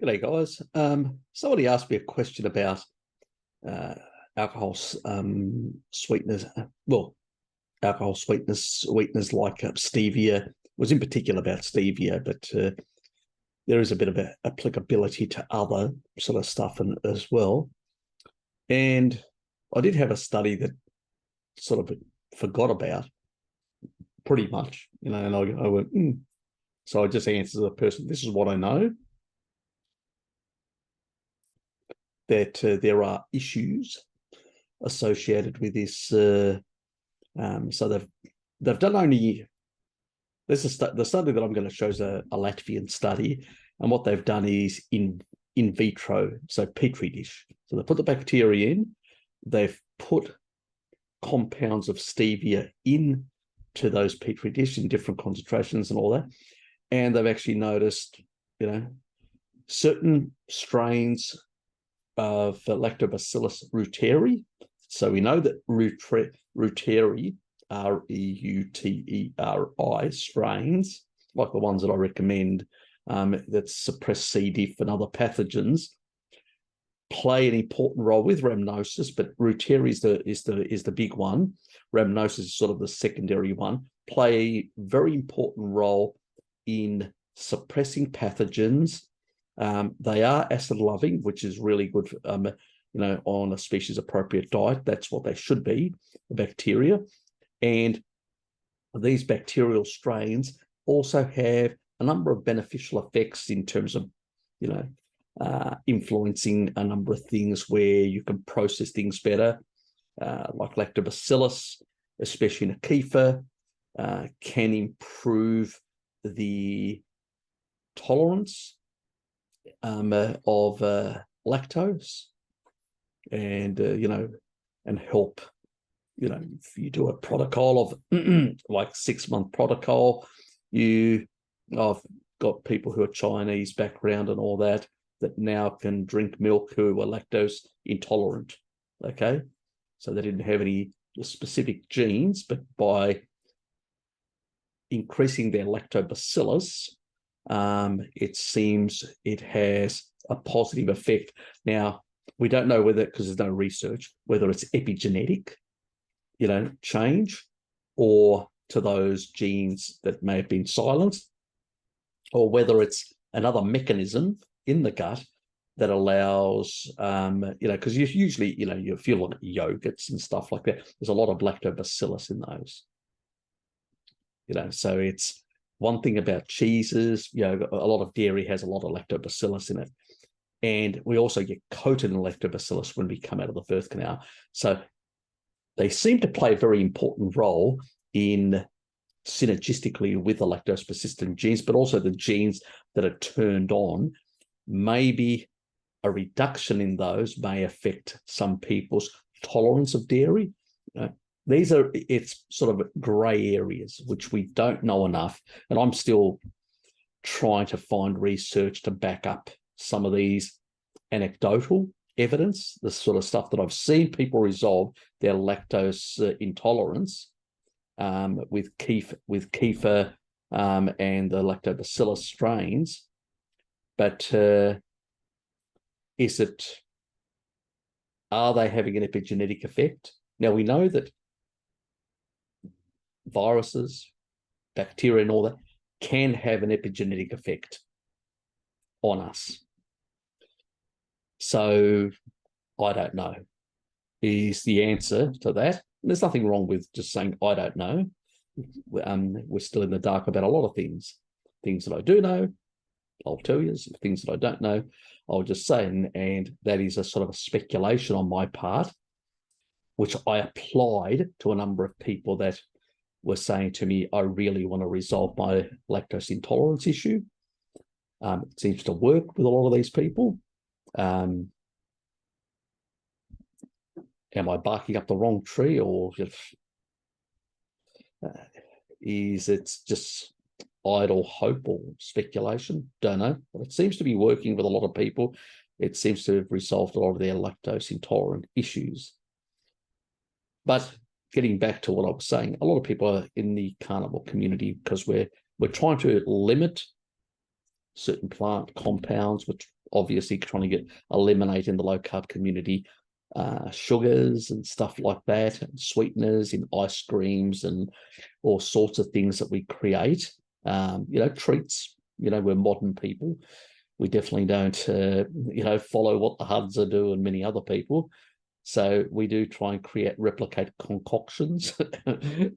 G'day, guys. Somebody asked me a question about uh, alcohol sweeteners. Well, alcohol sweeteners like stevia. It was in particular about stevia, but there is a bit of applicability to other sort of stuff as well. And I did have a study that sort of forgot about pretty much, and I went, So I just answered the person, this is what I know. That there are issues associated with this. So they've done only this is the study that I'm going to show is a Latvian study, and what they've done is in vitro, so petri dish. So they put the bacteria in, they've put compounds of stevia into those petri dish in different concentrations and all that, and they've actually noticed, certain strains of Lactobacillus reuteri. So we know that reuteri, Reuteri strains, like the ones that I recommend that suppress C. diff and other pathogens, play an important role with rhamnosus, but reuteri is the big one. Rhamnosus is sort of the secondary one. Play a very important role in suppressing pathogens. They are acid loving, which is really good, on a species appropriate diet. That's what they should be, the bacteria. And these bacterial strains also have a number of beneficial effects in terms of, influencing a number of things where you can process things better, like lactobacillus, especially in a kefir, can improve the tolerance of lactose, and and help. If you do a protocol of like 6-month protocol, I've got people who are Chinese background and all that now can drink milk who are lactose intolerant. Okay, so they didn't have any specific genes, but by increasing their lactobacillus, it seems it has a positive effect. Now, we don't know whether, because there's no research, whether it's epigenetic, change, or to those genes that may have been silenced, or whether it's another mechanism in the gut that allows, because you usually, you feel like yogurts and stuff like that, there's a lot of lactobacillus in those. So it's one thing about cheeses, a lot of dairy has a lot of lactobacillus in it. And we also get coated in lactobacillus when we come out of the birth canal. So they seem to play a very important role in synergistically with the lactose persistent genes, but also the genes that are turned on. Maybe a reduction in those may affect some people's tolerance of dairy. It's sort of gray areas, which we don't know enough. And I'm still trying to find research to back up some of these anecdotal evidence, the sort of stuff that I've seen people resolve their lactose intolerance with kefir and the lactobacillus strains. But are they having an epigenetic effect? Now, we know that viruses, bacteria and all that can have an epigenetic effect on us. So I don't know is the answer to that. There's nothing wrong with just saying, I don't know. We're still in the dark about a lot of things. Things that I do know, I'll tell you. Things that I don't know, I'll just say. And that is a sort of a speculation on my part, which I applied to a number of people that were saying to me, I really want to resolve my lactose intolerance issue. It seems to work with a lot of these people. Am I barking up the wrong tree, or is it just idle hope or speculation? Don't know, but it seems to be working with a lot of people. It seems to have resolved a lot of their lactose intolerant issues. But getting back to what I was saying, a lot of people are in the carnivore community because we're trying to limit certain plant compounds, which obviously trying to eliminate in the low carb community, sugars and stuff like that, and sweeteners in ice creams and all sorts of things that we create. Treats. We're modern people. We definitely don't, follow what the HUDs are doing, many other people. So we do try and replicate concoctions,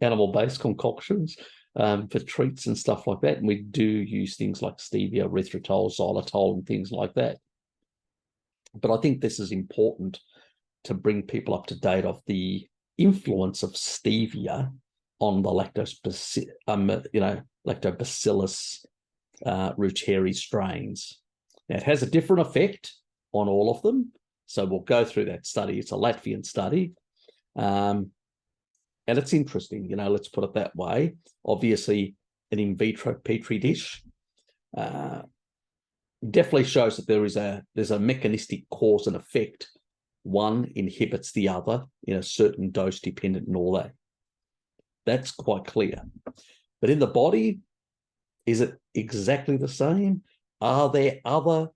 animal-based concoctions, for treats and stuff like that. And we do use things like stevia, erythritol, xylitol, and things like that. But I think this is important to bring people up to date of the influence of stevia on the lactobacillus reuteri strains. Now, it has a different effect on all of them. So we'll go through that study. It's a Latvian study. And it's interesting, let's put it that way. Obviously, an in vitro petri dish definitely shows that there's a mechanistic cause and effect. One inhibits the other in a certain dose dependent and all that. That's quite clear. But in the body, is it exactly the same? Are there other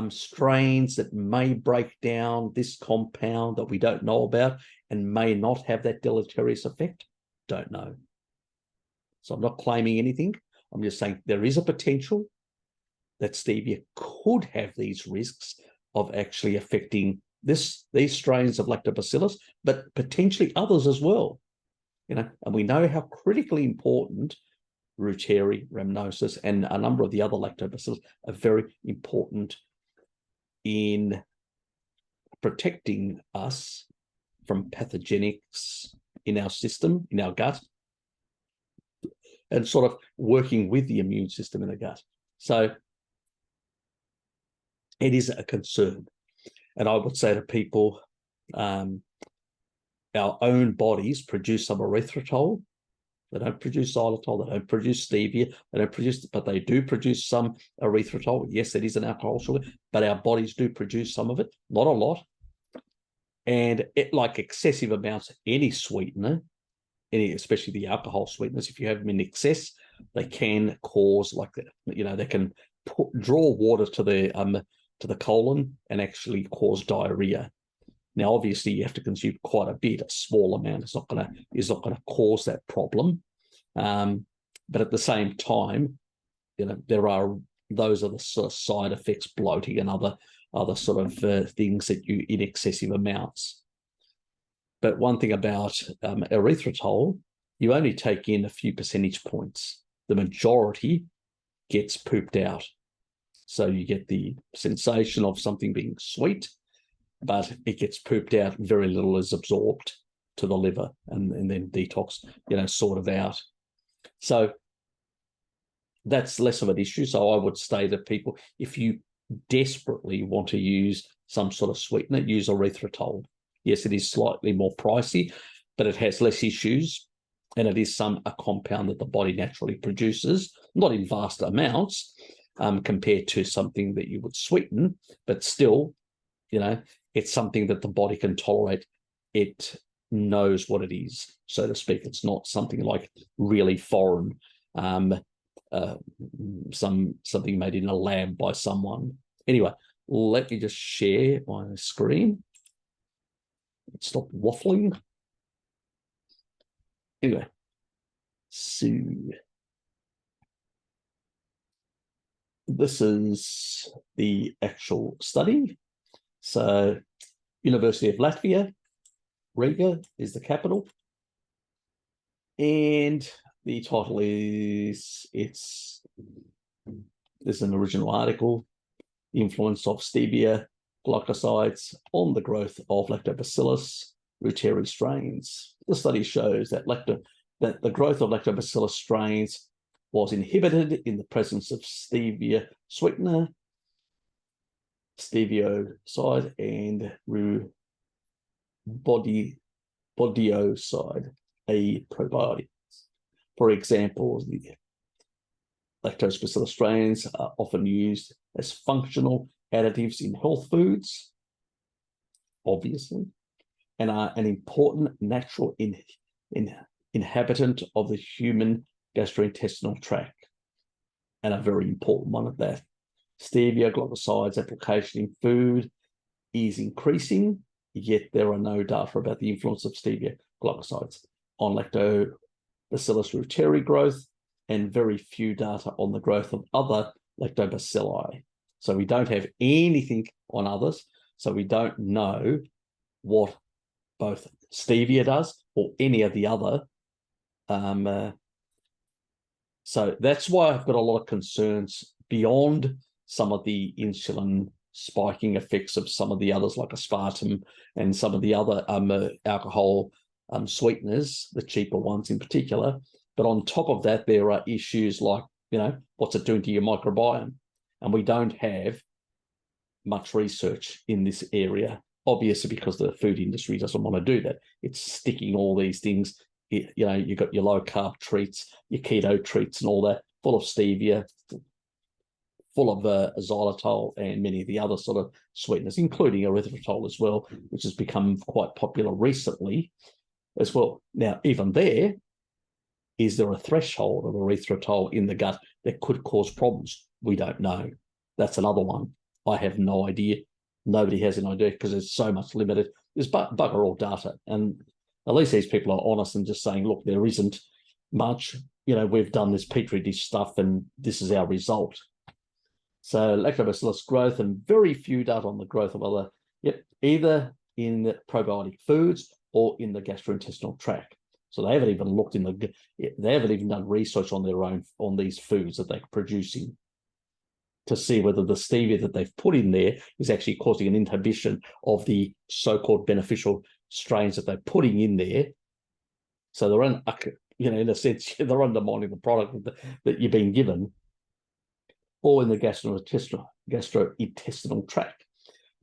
strains that may break down this compound that we don't know about and may not have that deleterious effect? Don't know. So I'm not claiming anything. I'm just saying there is a potential that stevia could have these risks of actually affecting these strains of lactobacillus, but potentially others as well. And we know how critically important reuteri, rhamnosus, and a number of the other lactobacillus are very important in protecting us from pathogenics in our system, in our gut, and sort of working with the immune system in the gut. So it is a concern. And I would say to people, our own bodies produce some erythritol. They don't produce xylitol. They don't produce stevia. But they do produce some erythritol. Yes, it is an alcohol sugar, but our bodies do produce some of it, not a lot. And like excessive amounts of any sweetener, especially the alcohol sweeteners, if you have them in excess, they can cause they can draw water to the colon and actually cause diarrhea. Now, obviously, you have to consume quite a bit. A small amount is not going to cause that problem. But at the same time, those are the sort of side effects, bloating and other sort of things that you in excessive amounts. But one thing about erythritol, you only take in a few percentage points. The majority gets pooped out. So you get the sensation of something being sweet, but it gets pooped out. Very little is absorbed to the liver and then detox, sorted out. So that's less of an issue. So I would say to people, if you desperately want to use some sort of sweetener, use erythritol. Yes, it is slightly more pricey, but it has less issues. And it is a compound that the body naturally produces, not in vast amounts, compared to something that you would sweeten, but still, it's something that the body can tolerate. It knows what it is, so to speak. It's not something like really foreign, something made in a lab by someone. Anyway, let me just share my screen. Stop waffling. Anyway, so this is the actual study. So University of Latvia, Riga is the capital. And the title is, there's an original article, The Influence of Stevia Glycosides on the Growth of Lactobacillus reuteri Strains. The study shows that the growth of Lactobacillus strains was inhibited in the presence of stevia sweetener, stevioside, and rubodioside, a probiotic. For example, the lactobacillus strains are often used as functional additives in health foods, obviously, and are an important natural inhabitant of the human gastrointestinal tract. and a very important one at that. Stevia glycosides application in food is increasing, yet there are no data about the influence of stevia glycosides on Lactobacillus reuteri growth, and very few data on the growth of other lactobacilli. So we don't have anything on others. So we don't know what both stevia does or any of the other. So that's why I've got a lot of concerns beyond some of the insulin spiking effects of some of the others like aspartame and some of the other alcohol sweeteners, the cheaper ones in particular. But on top of that, there are issues like, what's it doing to your microbiome? And we don't have much research in this area, obviously because the food industry doesn't want to do that. It's sticking all these things, you've got your low-carb treats, your keto treats and all that, full of stevia, full of xylitol and many of the other sort of sweeteners, including erythritol as well, which has become quite popular recently as well. Now, even there, is there a threshold of erythritol in the gut that could cause problems? We don't know. That's another one. I have no idea. Nobody has an idea because there's so much limited. There's bugger all data. And at least these people are honest and just saying, look, there isn't much. We've done this Petri dish stuff and this is our result. So lactobacillus growth and very few data on the growth of other, either in probiotic foods or in the gastrointestinal tract. So they haven't even looked they haven't even done research on their own on these foods that they're producing to see whether the stevia that they've put in there is actually causing an inhibition of the so-called beneficial strains that they're putting in there. So they're in a sense, they're undermining the product that you're being given, or in the gastrointestinal tract.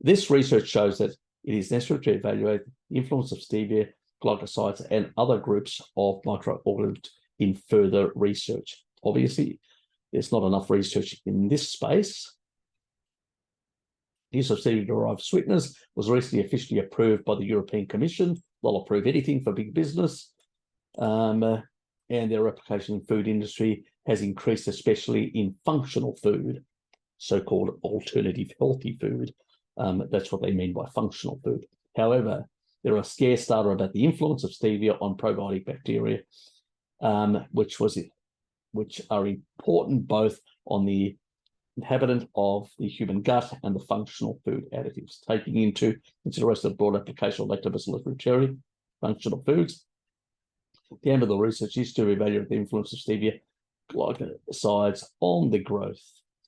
This research shows that it is necessary to evaluate the influence of stevia glycosides and other groups of microorganisms in further research. Obviously, there's not enough research in this space. The use of stevia-derived sweeteners was recently officially approved by the European Commission. They'll approve anything for big business. And their application in food industry has increased, especially in functional food, so-called alternative healthy food. That's what they mean by functional food. However, there are scarce data about the influence of stevia on probiotic bacteria, which are important both on the inhabitant of the human gut and the functional food additives, taking into consideration the broad application of Lactobacillus reuteri, functional foods. The aim of the research is to evaluate the influence of stevia glycosides on the growth.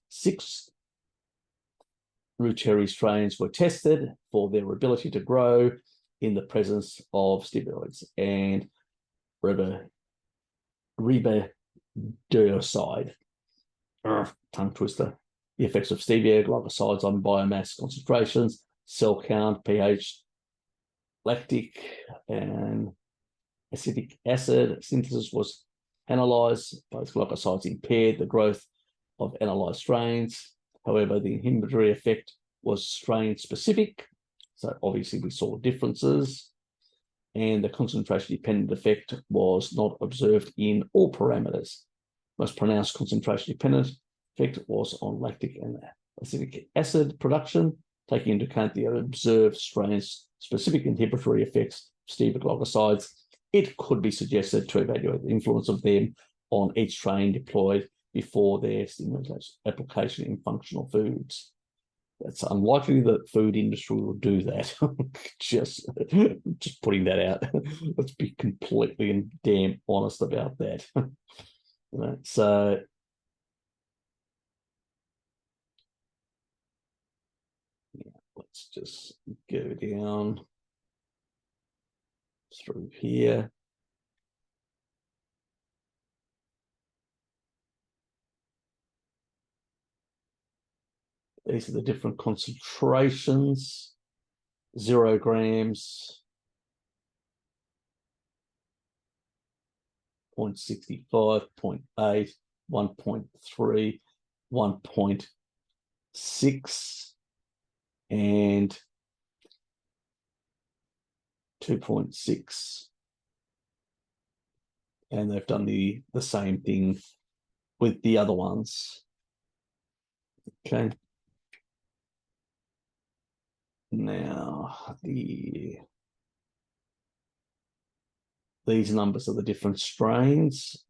6 reuteri strains were tested for their ability to grow in the presence of steroids and riboside, tongue twister. The effects of stevia glycosides on biomass concentrations, cell count, pH, lactic and acetic acid synthesis was analyzed. Both glycosides impaired the growth of analyzed strains. However, the inhibitory effect was strain specific. So obviously we saw differences, and the concentration-dependent effect was not observed in all parameters. Most pronounced concentration-dependent effect was on lactic and acetic acid production, taking into account the observed strain-specific inhibitory effects of stevia glycosides. It could be suggested to evaluate the influence of them on each strain deployed before their application in functional foods. It's unlikely that food industry will do that. just putting that out. Let's be completely and damn honest about that. So yeah, let's just go down through here. These are the different concentrations. 0 grams, 0.65, 0.8, 1.3, 1.6, and 2.6. And they've done the same thing with the other ones. Okay. Now these numbers are the different strains,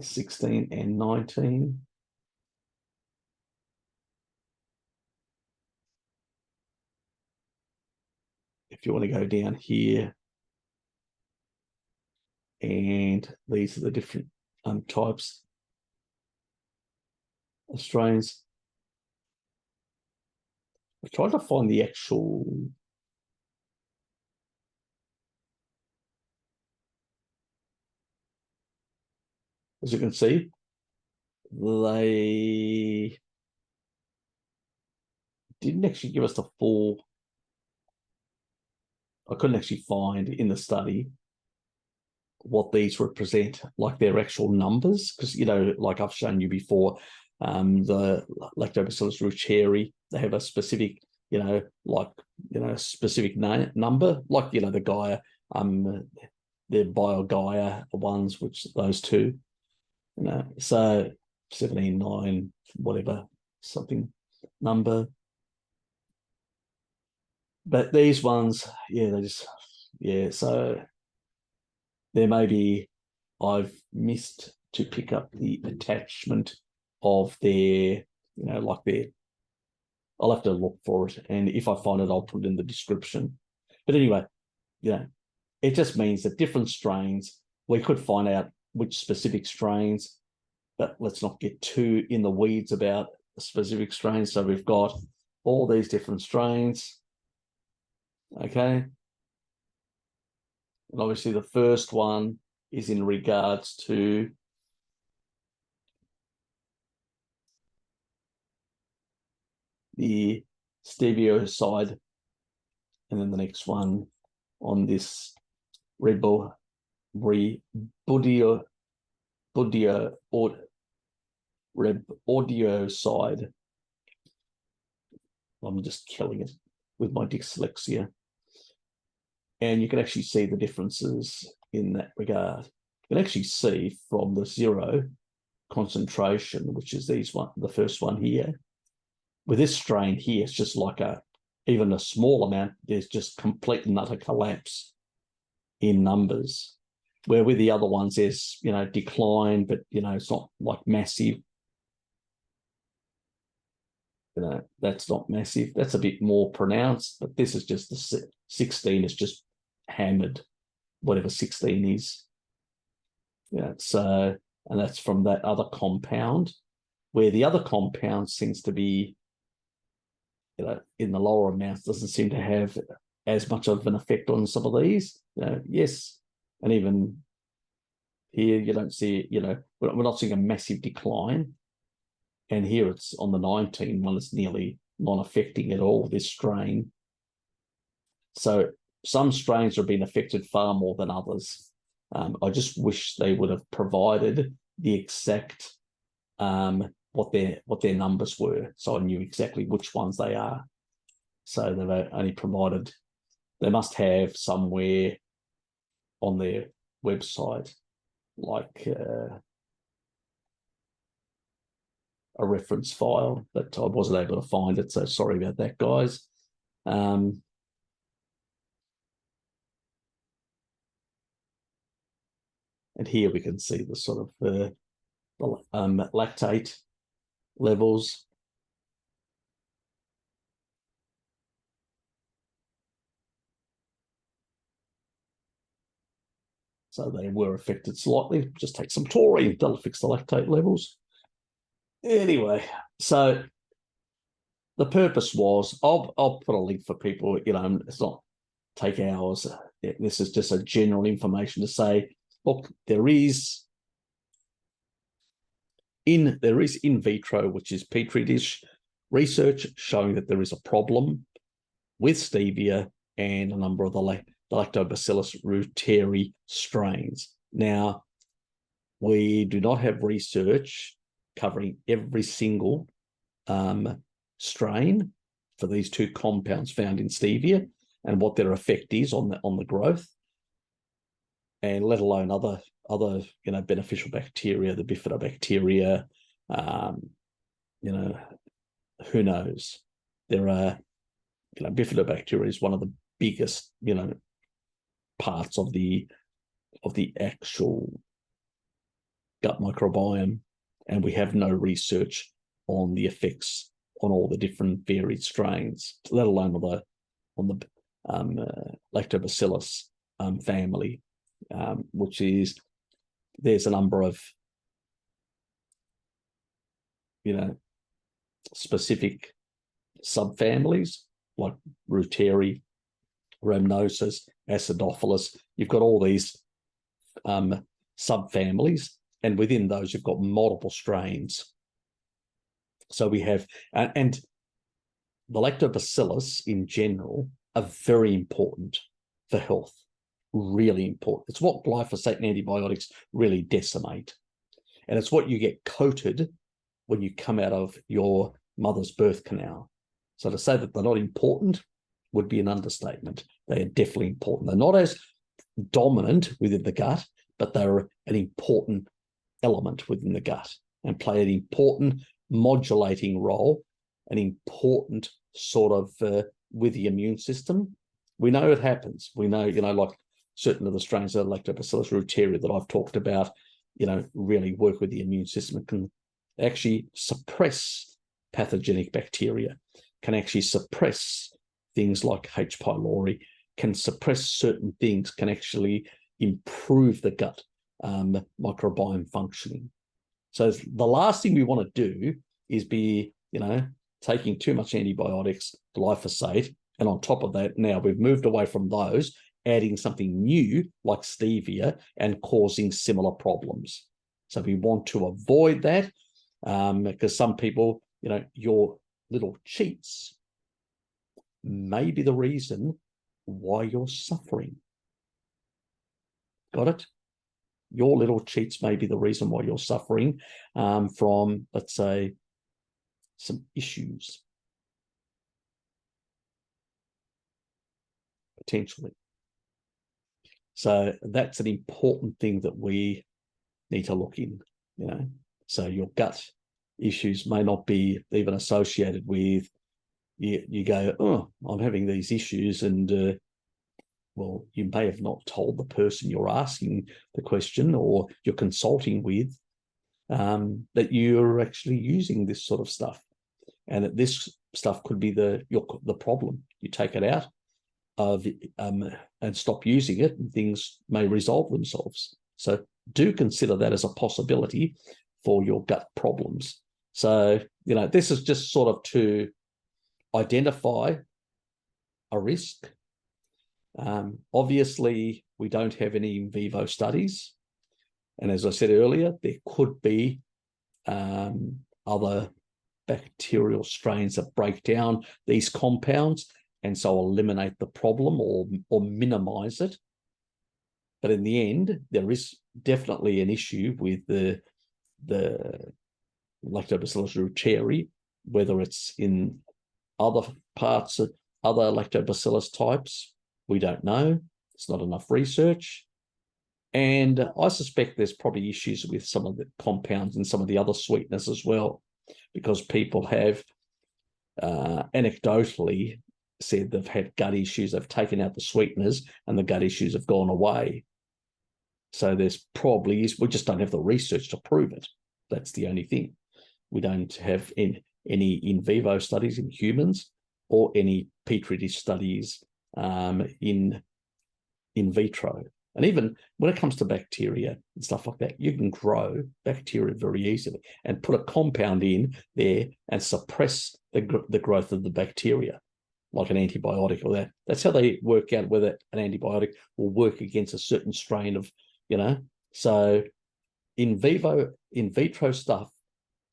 16 and 19. If you want to go down here, and these are the different types of strains. I tried to find the actual, as you can see, they didn't actually give us the full. I couldn't actually find in the study what these represent, like their actual numbers, because, you know, like I've shown you before, the Lactobacillus reuteri, they have a specific, you know, like, you know, specific number, like, you know, the Gaia, the BioGaia ones, which those two, you know, so 17, 9, whatever, something number. But these ones, yeah, they just, yeah, so there may be, I've missed to pick up the attachment of their, you know, like their, I'll have to look for it. And if I find it, I'll put it in the description. But anyway, you know, it just means that different strains, we could find out which specific strains, but let's not get too in the weeds about specific strains. So we've got all these different strains. Okay. And obviously the first one is in regards to the stevia side, and then the next one on this Budio audio side. I'm just killing it with my dyslexia. And you can actually see the differences in that regard. You can actually see from the 0 concentration, which is these one, the first one here. With this strain here, it's just like even a small amount, there's just complete and utter collapse in numbers. Where with the other ones, there's, you know, decline, but, you know, it's not like massive. You know, that's not massive. That's a bit more pronounced, but this is just the 16 is just hammered, whatever 16 is. Yeah, so, and that's from that other compound, where the other compound seems to be, you know, in the lower amounts, doesn't seem to have as much of an effect on some of these. You know, yes, and even here you don't see, you know, we're not seeing a massive decline. And here it's on the 19 one, it's nearly non-affecting at all, this strain. So some strains are being affected far more than others. I just wish they would have provided the exact what their numbers were, so I knew exactly which ones they are. So they've only provided, they must have somewhere on their website like a reference file, but I wasn't able to find it, so sorry about that, guys. And here we can see the sort of lactate levels. So they were affected slightly. Just take some taurine, that'll fix the lactate levels. Anyway, so the purpose was, I'll put a link for people, you know, it's not take hours. This is just a general information to say, look, there is in vitro, which is petri dish research showing that there is a problem with stevia and a number of the Lactobacillus reuteri strains. Now, we do not have research covering every single strain for these two compounds found in stevia and what their effect is on the growth, and let alone other you know, beneficial bacteria, the bifidobacteria, who knows? There are, bifidobacteria is one of the biggest, parts of the actual gut microbiome, and we have no research on the effects on all the different varied strains, let alone on the lactobacillus family, which is, there's a number of specific subfamilies like Reuteri, Rhamnosus, Acidophilus. You've got all these subfamilies, and within those you've got multiple strains. So we have, and the lactobacillus in general are very important for health, really important. It's what glyphosate and antibiotics really decimate. And it's what you get coated when you come out of your mother's birth canal. So to say that they're not important would be an understatement. They are definitely important. They're not as dominant within the gut, but they're an important element within the gut and play an important modulating role, an important sort of with the immune system. We know it happens. We know, like certain of the strains of Lactobacillus reuteri that I've talked about, really work with the immune system and can actually suppress pathogenic bacteria, can actually suppress things like H. pylori, can suppress certain things, can actually improve the gut microbiome functioning. So the last thing we want to do is be, taking too much antibiotics, glyphosate, and on top of that, now we've moved away from those, adding something new like stevia and causing similar problems. So we want to avoid that because some people, your little cheats may be the reason why you're suffering. Got it? Your little cheats may be the reason why you're suffering from, let's say, some issues, potentially. So that's an important thing that we need to look in, So your gut issues may not be even associated with, you go, oh, I'm having these issues, and well, you may have not told the person you're asking the question or you're consulting with that you're actually using this sort of stuff, and that this stuff could be the problem. You take it out of and stop using it, and things may resolve themselves. So do consider that as a possibility for your gut problems. So this is just sort of to identify a risk. Obviously, we don't have any in vivo studies. And as I said earlier, there could be other bacterial strains that break down these compounds and so eliminate the problem or minimize it. But in the end, there is definitely an issue with the Lactobacillus reuteri, whether it's in other parts of other lactobacillus types. We don't know. It's not enough research. And I suspect there's probably issues with some of the compounds and some of the other sweeteners as well, because people have anecdotally said they've had gut issues. They've taken out the sweeteners and the gut issues have gone away. So there's probably, we just don't have the research to prove it. That's the only thing. We don't have any in vivo studies in humans or any petri dish studies in vitro. And even when it comes to bacteria and stuff like that, you can grow bacteria very easily and put a compound in there and suppress the growth of the bacteria, like an antibiotic or that. That's how they work out whether an antibiotic will work against a certain strain of, So in vitro stuff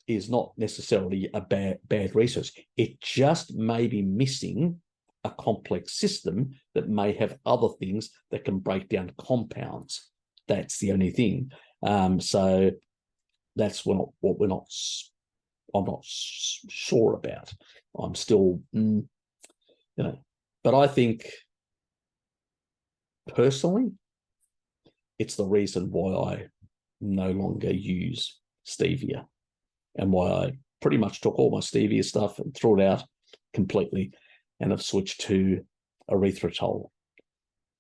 is not necessarily a bad research. It just may be missing a complex system that may have other things that can break down compounds. That's the only thing. So that's what I'm not sure about. I'm still, but I think personally, it's the reason why I no longer use stevia and why I pretty much took all my stevia stuff and threw it out completely, and I've switched to erythritol,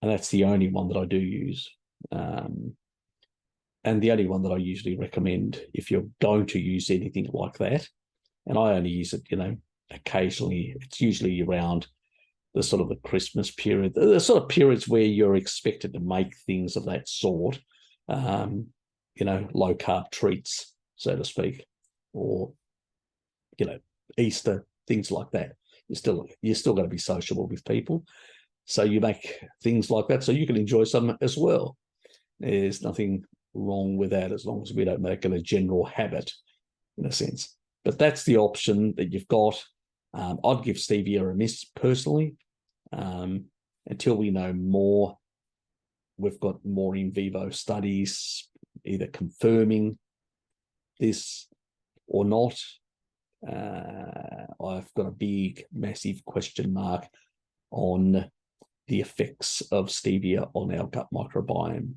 and that's the only one that I do use. And the only one that I usually recommend if you're going to use anything like that, and I only use it, occasionally. It's usually around the sort of the Christmas period, the sort of periods where you're expected to make things of that sort, low carb treats, so to speak, or, Easter, things like that. You're still going to be sociable with people. So you make things like that so you can enjoy some as well. There's nothing wrong with that as long as we don't make it a general habit, in a sense. But that's the option that you've got. I'd give stevia a miss personally. Until we know more, we've got more in vivo studies either confirming this or not. I've got a big, massive question mark on the effects of stevia on our gut microbiome.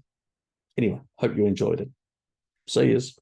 Anyway, hope you enjoyed it. See yous.